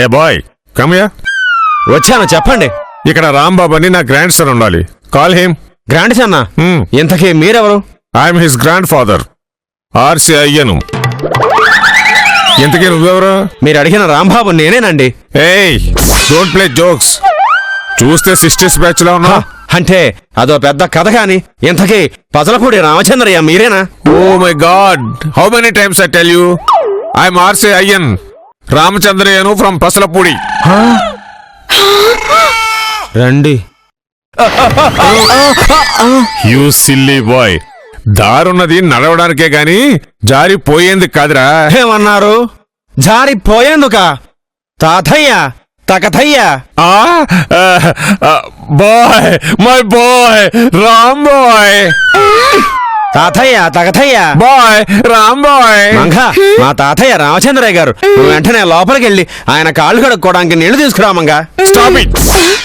ఏ bye కమ్యా. వచ్చాను, చెప్పండి. ఇక్కడ రాంబాబు అని నా గ్రాండ్ సన్ ఉండాలి. Call him. గ్రాండ్ సన్నా? ఇంతకీ మీరెవరు? I'm his grandfather, RC అయ్యను. ఇంతకీ నువ్వెవరు? మీరు అడిగిన రాంబాబు నేనేనండి. ఏయ్ డోంట్ ప్లే జోక్స్. చూస్తే 60s బ్యాచ్ లా ఉన్నా. అంటే అదో పెద్ద కథ కాని. ఇంతకీ పజలపూడి రామచంద్రయ్య మీరేనా? Oh my God, how many times I tell you, I'm RC అయ్యన్, రామచంద్రయ్యను ఫ్రమ్ పసలపూడి. రండి. యూ సిల్లీ బాయ్, దారున్నది నడవడానికే గాని జారిపోయేందుకు కాదురా. ఏమన్నారు? జారిపోయేందుక? తాతయ్య తకథయ్య. Boy, my boy, Ram boy. తాతయ్య తకథయ్య. Boy, Ram boy. మంగ, మా తాతయ్య రామచంద్రయ్య గారు. నువ్వు వెంటనే లోపలికి వెళ్ళి ఆయన కాళ్ళు కడుక్కోవడానికి నీళ్లు తీసుకురా మంగా. Stop it.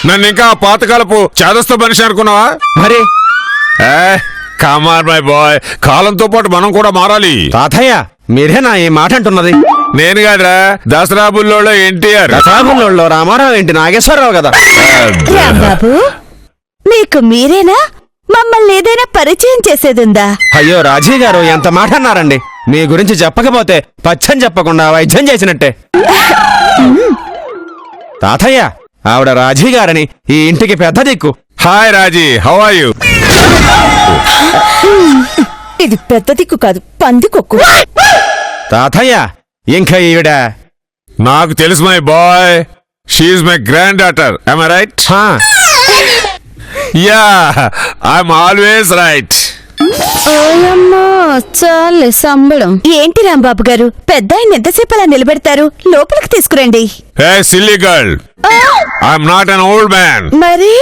నన్ను ఇంకా పాతకాలపు చేదస్త మనిషి అనుకున్నావా? మరి కమాన్ మై బాయ్, కాలంతో పాటు మనం కూడా మారాలి. తాతయ్య మీరేనా ఈ మాట అంటున్నది? నేను కాదురా, దసరా బుల్లోలో ఎన్టీఆర్. దసరాబుల్లో రామారావు ఏంటి, నాగేశ్వరరావు కదా. రాంబాబు, మీకు మీరేనా? మమ్మల్ని ఏదైనా పరిచయం చేసేదుందా? అయ్యో రాజీ గారు, ఎంత మాట అన్నారండి. మీ గురించి చెప్పకపోతే పచ్చం చెప్పకుండా వైద్యం చేసినట్టే. తాతయ్య, ఆవిడ రాజీ గారని, ఈ ఇంటికి పెద్ద దిక్కు. Hi Raji, how are you? ఇది పెద్ద దిక్కు కాదు, పందికొక్కు. తాతయ్య, ఇంకా ఈవిడ నాకు తెలుసు my boy, she my granddaughter. am I right? Yeah, I'm always right. చాలే సంబడం. ఏంటి రాంబాబు గారు, పెద్ద ఆయన ఎంతసేపు అలా నిలబెడతారు? లోపలికి తీసుకురండి. Hey silly girl, I'm not an old man. మరి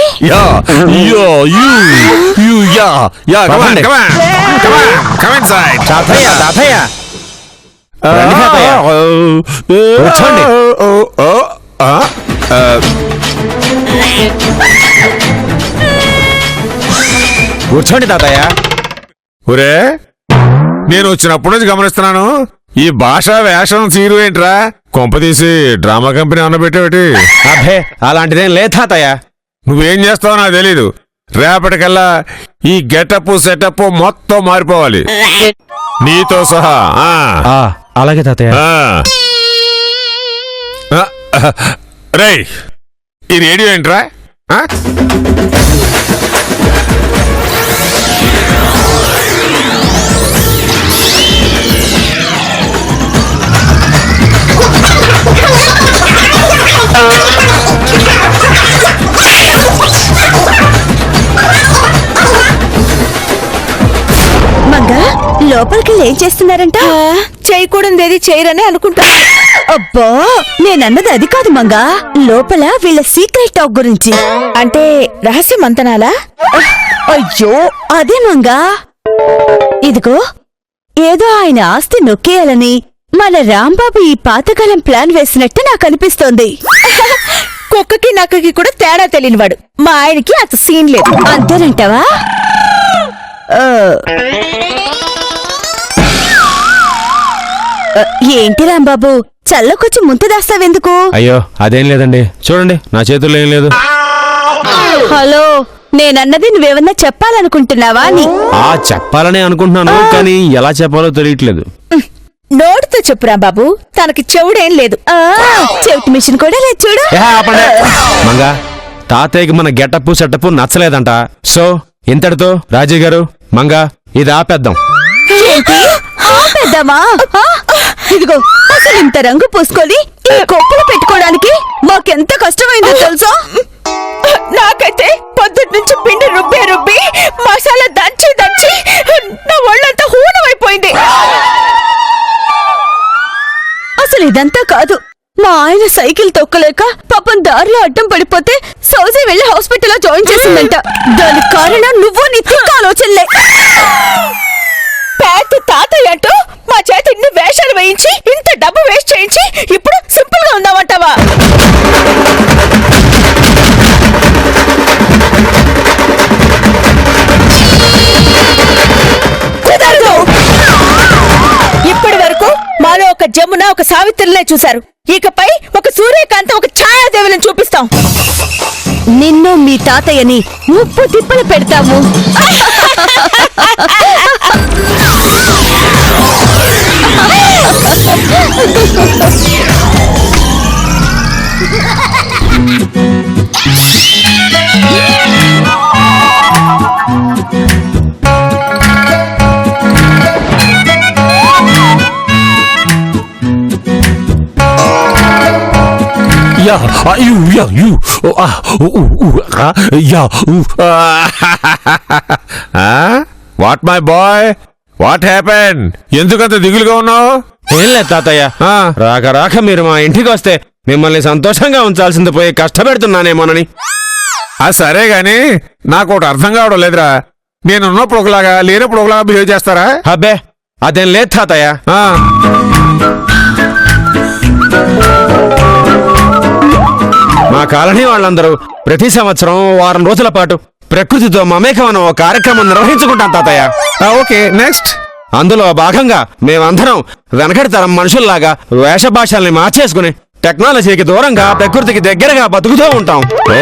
come inside. తాతయ్య తాతయ్య రండి తాతయ్య. కూర్చోండి. కూర్చోండి తాతయ్య. ఒరే, నేను వచ్చినప్పటి నుంచి గమనిస్తున్నాను, ఈ భాషా వేషం తీరు ఏంట్రా? కొంపదీసి డ్రామా కంపెనీ అన్న పెట్టేటి? అబ్బే, అలాంటిదేం లేదు తాతయ్య. నువ్వేం చేస్తావో నాకు తెలీదు. రేపటికల్లా ఈ గెటప్ సెటప్ మొత్తం మారిపోవాలి, నీతో సహా. అలాగే తాతయ్య. రేయ్, ఈ రేడియో ఏంట్రా? మంగా, లోపలికి ఏం చేస్తున్నారంట? చేయకూడదేది చేయరని అనుకుంటా. అబ్బా, నేనన్నది అది కాదు మంగా. లోపల వీళ్ళ సీక్రెట్ టాక్ గురించి. అంటే రహస్య మంతనాలా? అయ్యో అదే మంగా. ఇదిగో, ఏదో ఆయన ఆస్తి నొక్కేయాలని మన రాంబాబు ఈ పాతకాలం ప్లాన్ వేసినట్టు నాకు అనిపిస్తోంది. కుక్కకి నక్కకి కూడా తేడా తెలియనివాడు. మా ఆయనకి అంత సీన్ లేదు. అంతేనంటావా? ఏంటి రాంబాబు, చల్లకొచ్చి ముంత దాస్తావెందుకు? అయ్యో అదేం లేదండి, చూడండి నా చేతుల్లో ఏం లేదు. హలో, నేనన్నది నువ్వేమన్నా చెప్పాలనుకుంటున్నావా అని. చెప్పాలనే అనుకుంటున్నాను, కానీ ఎలా చెప్పాలో తెలియట్లేదు. నోటితో చెప్పు రాంబాబు, తనకి చెవుడేం లేదు. చెవిటి మిషన్ కూడా లేదు చూడు. మంగా, తాతయ్యకి మన గెటప్ సెటప్ నచ్చలేదంట. సో ఇంతటితో రాజీ గారు, మంగా, ఇది ఆపేద్దాం. ఆపేద్దామా? ఇదిగో, అసలు ఇంత రంగు పూసుకొని ఈ కొప్పులు పెట్టుకోవడానికి మాకెంత కష్టమైందో తెలుసా? నాకైతే పొద్దుటి నుంచి పిండి రుబ్బి మసాలా దంచి నా ఒళ్ళంతా హూనమైపోయింది. అసలు ఇదంతా కాదు, మా ఆయన సైకిల్ తొక్కలేక పాపం దారిలో అడ్డం పడిపోతే సౌజీ వెళ్లి హాస్పిటల్లో జాయిన్ చేసిందంట. దానికి కారణం నువ్వు నీ తిక్క ఆలోచనలే. పెద్ద తాతయ్య అంటూ మా చేత ఇన్ని వేషాలు వేయించి ఇంత డబ్బు వేస్ట్ చేయించి ఇప్పుడు సింపుల్ గా ఉందామంటావా? ఇప్పటి వరకు మాలో ఒక జమున, ఒక చూశారు. ఇకపై ఒక సూర్యకాంతం, ఒక ఛాయాదేవులను చూపిస్తాం. నిన్ను మీ తాతయ్యని ముప్పు తిప్పలు పెడతాము. What my boy, what happen? ఎందుకంత దిగులుగా ఉన్నావు? ఏం లేదు తాతయ్య, రాక రాక మీరు మా ఇంటికి వస్తే మిమ్మల్ని సంతోషంగా ఉంచాల్సింది పోయి కష్టపెడుతున్నానేమోనని. సరే గాని నాకు ఒకటి అర్థం కావడం లేదురా. నేనున్నప్పుడు ఒకలాగా, లేనప్పుడు ఒకలాగా బిహేవ్ చేస్తారా? అబ్బే అదేం లేదు తాతయ్య. మా కాలనీ వాళ్ళందరూ ప్రతి సంవత్సరం వారం రోజుల పాటు ప్రకృతితో మమేకమనం ఓ కార్యక్రమం నిర్వహించుకుంటాం తాతయ్య. Okay, next. అందులో భాగంగా మేమందరం వెనకటి తరం మనుషుల్లాగా వేష భాషల్ని మార్చేసుకుని టెక్నాలజీకి దూరంగా ప్రకృతికి దగ్గరగా బతుకుతూ ఉంటాం. ఓ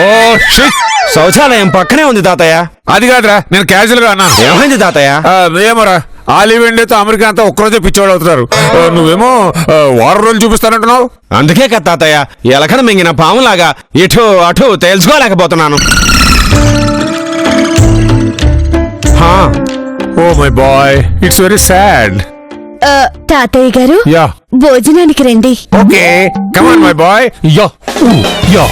షిట్, శౌచాలయం పక్కనే ఉంది తాతయ్య. అది కాదురా, నేను క్యాజువల్ గా అన్నా. ఏమైంది తాతయ్య? ఏమోరా, ఆలివ్ ఇండియాతో అమెరికా అంతా ఒక్కరోజే పిచ్చోడు అవుతున్నారు. నువ్వేమో వారం రోజులు చూపిస్తానంటున్నావు. అందుకే కదా తాతయ్య ఎలకన మింగిన పాములాగా ఇటు అటు తెలుసుకోలేకపోతున్నాను. Oh my boy, it's very sad. తాతయ్య గారు, యా, భోజనానికి రండి. Okay, come on my boy. Yeah yeah.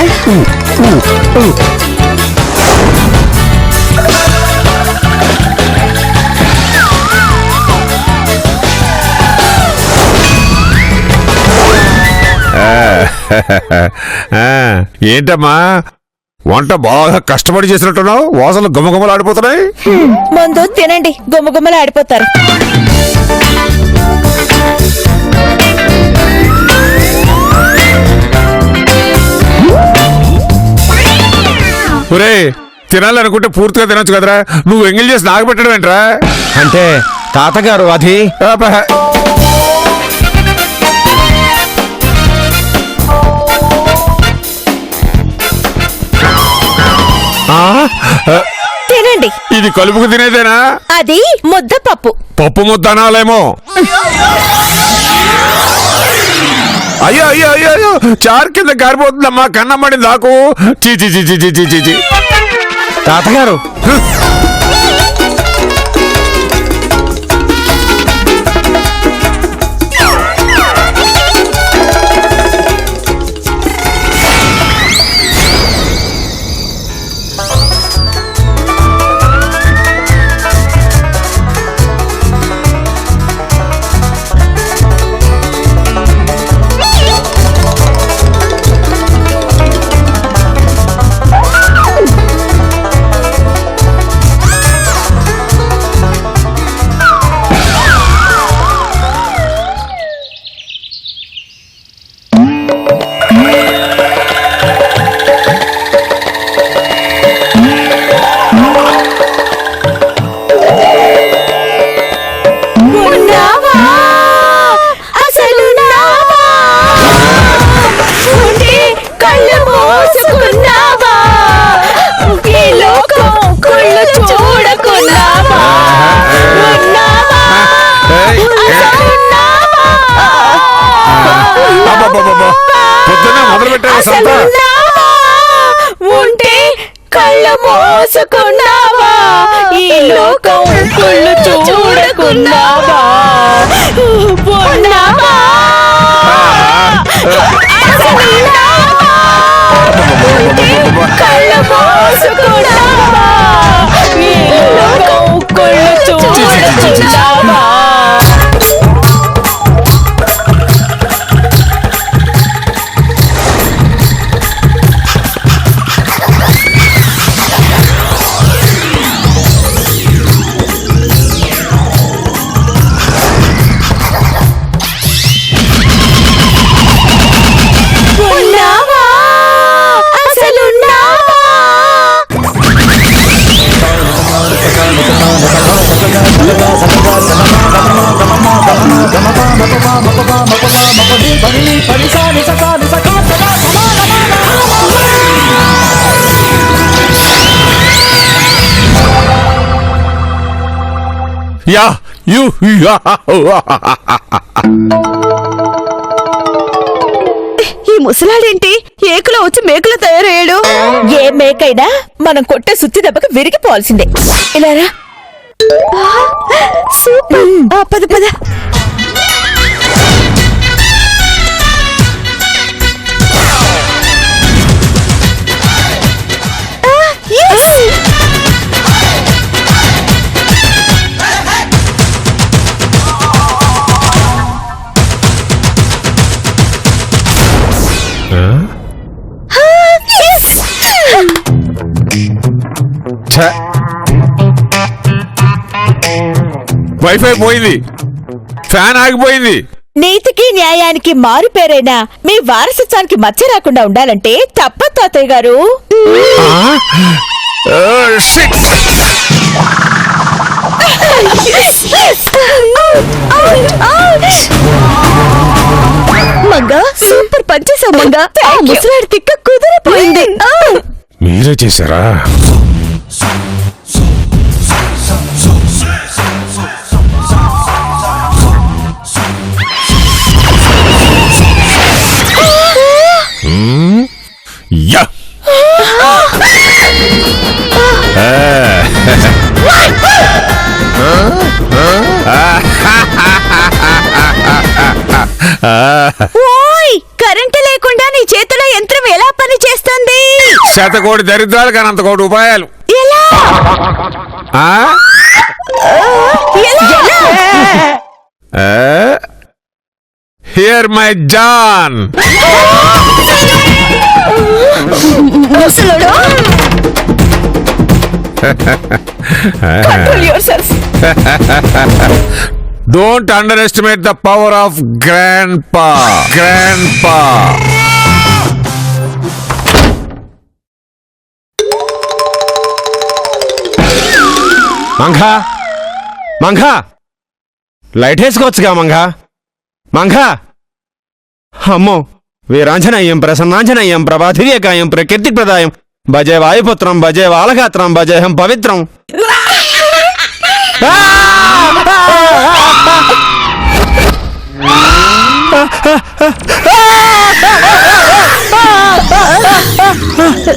ఏంటమ్మా, వంట బాగా కష్టపడి చేసినట్టున్నావు. వాసనలు గుమగుమలు ఆడిపోతున్నాయి. ముందు తినండి, గుమ్మగుమ్మలు ఆడిపోతారు. ఒరే, తినాలనుకుంటే పూర్తిగా తినొచ్చు కదరా. నువ్వు ఎంగిల్ చేసి నాకు పెట్టడం ఏంట్రా? అంటే తాతగారు అది తినండి. ఇది కలుపుకు తినేదేనా? అది ముద్దపప్పు. పప్పు ముద్ద అనాలేమో. అయ్యో అయ్యో అయ్యో అయ్యో, చారు కింద గారిపోతుందమ్మా. కన్నమ్మడి దాకు. చీ చీ చీ చీ చీ చీ చీ. తాతగారు పొద్దున్న మొదలు పెట్టారు సంత. ఉంటే కళ్ళు మోసుకున్నావా, ఈ లోకం కుళ్ళు చూడకున్నావా, ఉన్నావా, కళ్ళు మోసుకున్నావా, ఈ లోకం కుళ్ళు చూడకున్నావా. యా యు యా ఈ ముసలాడేంటి ఏకులో వచ్చి మేకులో తయారయ్యాడు? ఏ మేకైనా మనం కొట్టే సుత్తి దెబ్బకి విరిగిపోవాల్సిందే. ఇలారా. సూపర్. పద పద. వైఫై పోయింది, ఫ్యాన్ ఆగిపోయింది. నీతికి న్యాయానికి మారు పేరైన మీ వారసత్వానికి మచ్చ రాకుండా ఉండాలంటే తప్ప తాతయ్య గారు. Shit! మంగా సూపర్ పనిచేసావు మంగా. ముసలాడి తిక్క కుదిరిపోయింది. మీరే చేశారా? యా ఓయ్, కరెంటు లేకుండా నీ చేతిలో యంత్రం ఎలా పని చేస్తుంది? శతకోటి దరిద్రాలు కానీ అంత కోటి ఉపాయాలు. ఎలా? హియర్ మై జాన్. ముసలుడు, control yourself. Don't underestimate the power of grandpa. Grandpa. Manga Manga, light వేసుకోవచ్చుగా మంఘా. మంఘా, అమ్మో, వీరాంజనేయం ప్రసన్నాంజనేయం ప్రభాధివేకాయం ప్రకీర్తి ప్రదాయం భజే వాయుపుత్రం భజే వాలగాత్రం భజేహం పవిత్రం.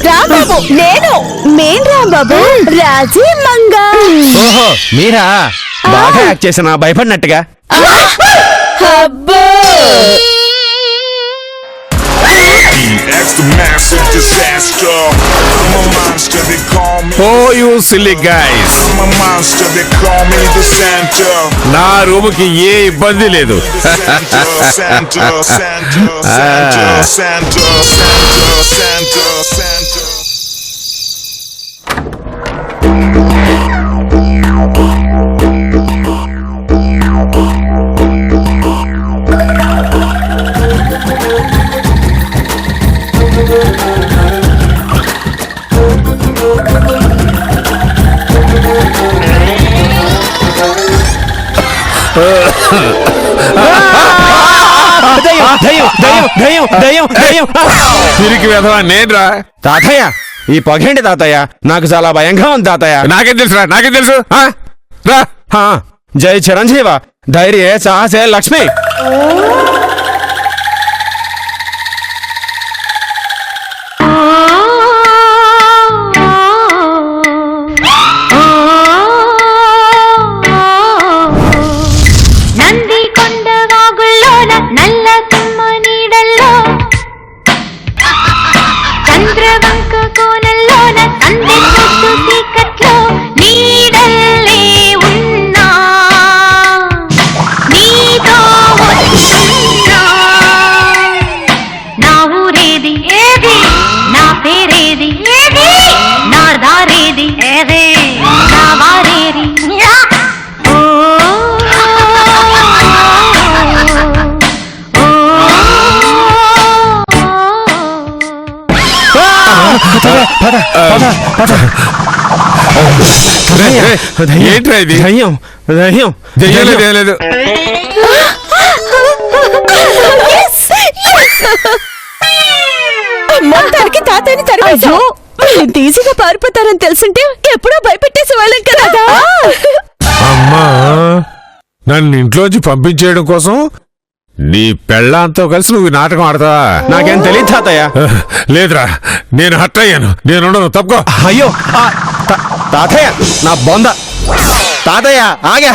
రాంబాబు, నేను మేన్ రాంబాబు, రాజీ మంగా. ఓహో, మీరా? బాగా యాక్ట్ చేసిన భయపడినట్టుగా. అబ్బో, That's the massive disaster. I'm a monster, they call me. Oh, you silly guys. I'm a monster, they call me the Santa. నా రూముకి ఏ ఇబ్బంది లేదు. Santa, Santa, Santa, Santa, Santa, Santa, Santa, Santa. తిరిగి వెధవా నేనురా. తాతయ్య, ఈ పొగేంటి తాతయ్య? నాకు చాలా భయంగా ఉంది తాతయ్య. నాకేం తెలుసురా, నాకేం తెలుసు. రా. హా, జై చిరంజీవ, ధైర్యే సాహసే లక్ష్మి. ఏంట్రా ఇది? దయ్యం దయ్యం దెయ్యం లేదు, ఏం లేదు. మొత్తానికి తాతయ్యని తరిమేశావు. ఇంత ఈజీగా పారిపోతారని తెలుసుంటే ఎప్పుడో భయపెట్టేసే వాళ్ళం కదా. అమ్మా నన్ను ఇంట్లోంచి పంపించేయడం కోసం నీ పెళ్ళాంతో కలిసి నువ్వు ఈ నాటకం ఆడతావా? నాకేం తెలియదు తాతయ్య. లేదురా, నేను హర్ట్ అయ్యాను. నేను తప్పుకో. అయ్యో తాతయ్య నా బొంద. తాతయ్య ఆగే.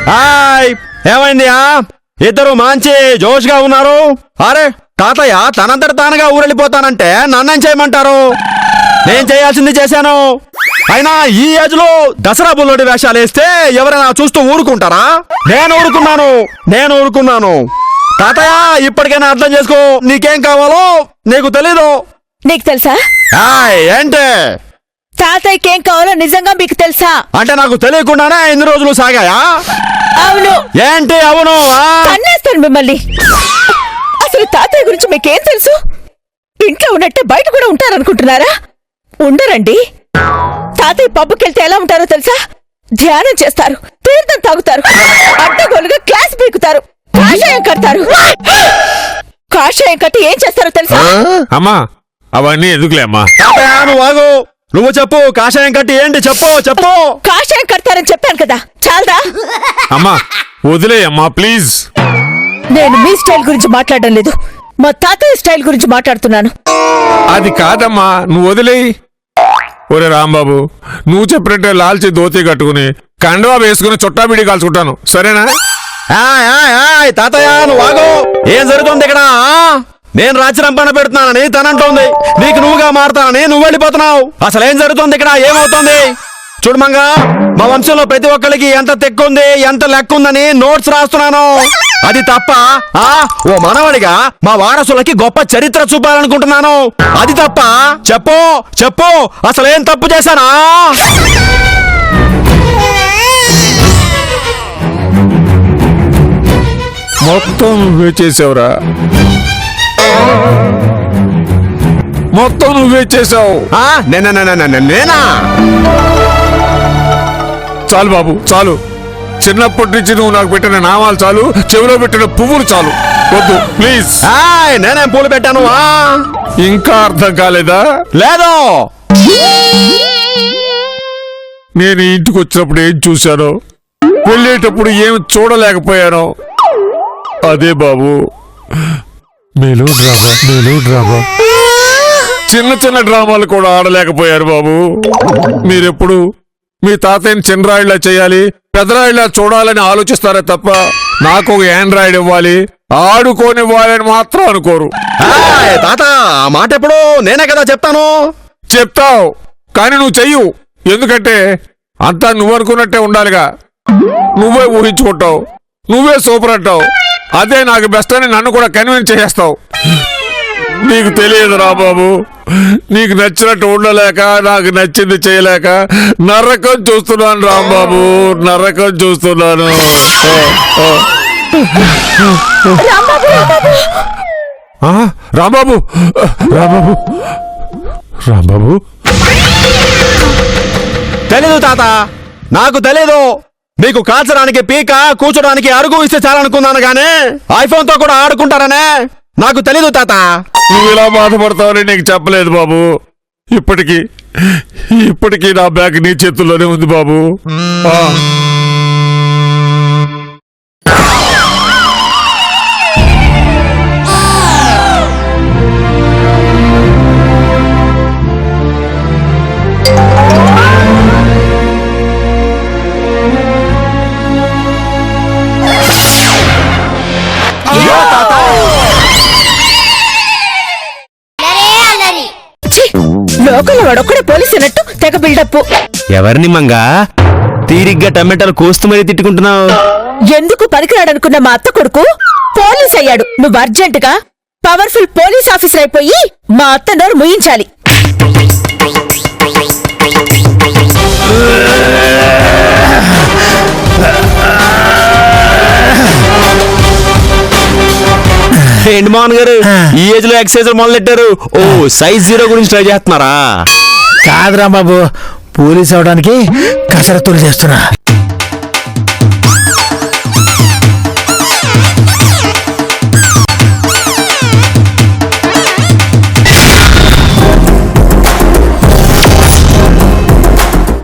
హాయ్, ఏమైంది? ఇద్దరు మంచి జోష్ గా ఉన్నారు. అరే తాతయ్య తనంతట తానుగా ఊరెళ్ళిపోతానంటే నన్నేం చేయమంటారు? నేను చేయాల్సింది చేశాను. అయినా ఈ ఏజ్ లో దసరా బుల్లోడి వేషాలు వేస్తే ఎవరైనా చూస్తూ ఊరుకుంటారా? నేను ఊరుకున్నాను. తాతయ్య ఇప్పటికైనా అర్థం చేసుకో, నీకేం కావాలో నీకు తెలీదు. నీకు తెలుసా? ఏంటే తాతయ్యకేం కావాలో నిజంగా మీకు తెలుసా? అంటే నాకు తెలియకుండానే ఎన్ని రోజులు సాగాయా? అవును. ఏంటి అవును? కన్నేస్తాను మిమ్మల్ని. అసలు తాతయ్య గురించి మీకేం తెలుసు? ఇంట్లో ఉన్నట్టే బయట కూడా ఉంటారనుకుంటున్నారా? ఉండరండి. తాతయ్య పబ్బుకెళ్తే ఎలా ఉంటారో తెలుసా? ధ్యానం చేస్తారు, తీర్థం తాగుతారు, అడ్డగోలుగా క్లాస్ పీకుతారు, కాషాయం కడతారు. కాషాయం కట్టి ఏం చేస్తారో తెలుసా? అమ్మా అవన్నీ ఎందుకులే అమ్మా. నువ్వు ఆగు. నువ్వు చెప్పు, కాషాయం కట్టి ఏంటి చెప్పు. కాషాయం కడతారని చెప్పాను కదా, చాలదా? అమ్మా వదిలేయమ్మా ప్లీజ్. నేను మీ స్టైల్ గురించి మాట్లాడడం లేదు, మా తాతయ్య స్టైల్ గురించి మాట్లాడుతున్నాను. అది కాదమ్మా, నువ్వు వదిలేయి. ఒరే రాంబాబు, నువ్వు చెప్పినట్టే లాల్చి ధోతి కట్టుకుని కండువా వేసుకుని చుట్టా బిడి కాల్చుకుంటాను, సరేనా? తాతయ్య నువ్వు ఆగు. ఏం జరుగుతుంది ఇక్కడ? నేను రాచిరంపన పెడుతున్నానని తనంటోంది, నీకు నువ్వుగా మారుతానని నువ్వు వెళ్ళిపోతున్నావు. అసలు ఏం జరుగుతుంది ఇక్కడ? ఏమవుతుంది? చూడమంగా, మా వంశంలో ప్రతి ఒక్కరికి ఎంత తెక్కుంది, ఎంత లెక్క ఉందని నోట్స్ రాస్తున్నాను. అది తప్ప ఓ మనవడిగా మా వారసులకి గొప్ప చరిత్ర చూపాలనుకుంటున్నాను. అది తప్ప? చెప్పు అసలేం తప్పు చేశానా? మొత్తం నువ్వే చేసావురా, మొత్తం నువ్వే చేసావు. నేనా? చాలు బాబు చాలు. చిన్నప్పటి నుంచి నువ్వు నాకు పెట్టిన నామాలు చాలు, చెవిలో పెట్టిన పువ్వులు చాలు. వద్దు ప్లీజ్. నేనేం పూలు పెట్టాను? ఇంకా అర్థం కాలేదా? లేదు. నేను ఇంటికి వచ్చినప్పుడు ఏం చూశానో, వెళ్ళేటప్పుడు ఏం చూడలేకపోయానో అదే బాబు మేలో డ్రామా. చిన్న డ్రామాలు కూడా ఆడలేకపోయారు బాబు. మీరెప్పుడు మీ తాతయ్యని చిన్నరాయిలా చేయాలి, పెద్దరాయిలా చూడాలని ఆలోచిస్తారే తప్ప నాకు ఒక ఆండ్రాయిడ్ ఇవ్వాలి, ఆడుకోనివ్వాలని మాత్రం అనుకోరు. తాత ఆ మాట ఎప్పుడు నేనే కదా చెప్తాను. చెప్తావు కానీ నువ్వు చెయ్యు. ఎందుకంటే అంతా నువ్వు అనుకున్నట్టే ఉండాలిగా. నువ్వే ఊహించుకుంటావు, నువ్వే సూపర్ అంటావు, అదే నాకు బెస్ట్ అని నన్ను కూడా కన్విన్స్ చేస్తావు. నీకు తెలియదు రా బాబు, నీకు నచ్చినట్టు ఉండలేక, నాకు నచ్చింది చేయలేక నరకం చూస్తున్నాను రాంబాబు, నరకం చూస్తున్నాను. రాంబాబు తెలీదు తాత, నాకు తెలీదు. మీకు కాల్చడానికి పీక, కూర్చోడానికి అరుగు ఇస్తే చాలనుకున్నాను గానీ ఐఫోన్ తో కూడా ఆడుకుంటారనే నాకు తెలీదు తాత. నువ్వు ఇలా బాధపడతావని నీకు చెప్పలేదు బాబు. ఇప్పటికీ నా బ్యాగ్ నీ చేతుల్లోనే ఉంది బాబు. లోకల్ వాడొక్కడే పోలీసు అన్నట్టు తెగ బిల్డప్. ఎవరిని మంగా తీరిగ్గా టమాటాలు కోస్తూ మరీ తిట్టుకుంటున్నావు? ఎందుకు పనికిరాడనుకున్న మా అత్త కొడుకు పోలీస్ అయ్యాడు. నువ్వు అర్జెంట్ గా పవర్ఫుల్ పోలీస్ ఆఫీసర్ అయిపోయి మా అత్త నోరు ముయించాలి. ఏంటి మోహన్ గారు ఈ ఏజ్ లో ఎక్సర్సైజ్ మొదలెట్టారు? ఓ సైజ్ 0 గురించి ట్రై చేస్తున్నారా? కాదురా బాబు, పోలీస్ అవడానికి కసరత్తులు చేస్తున్నా.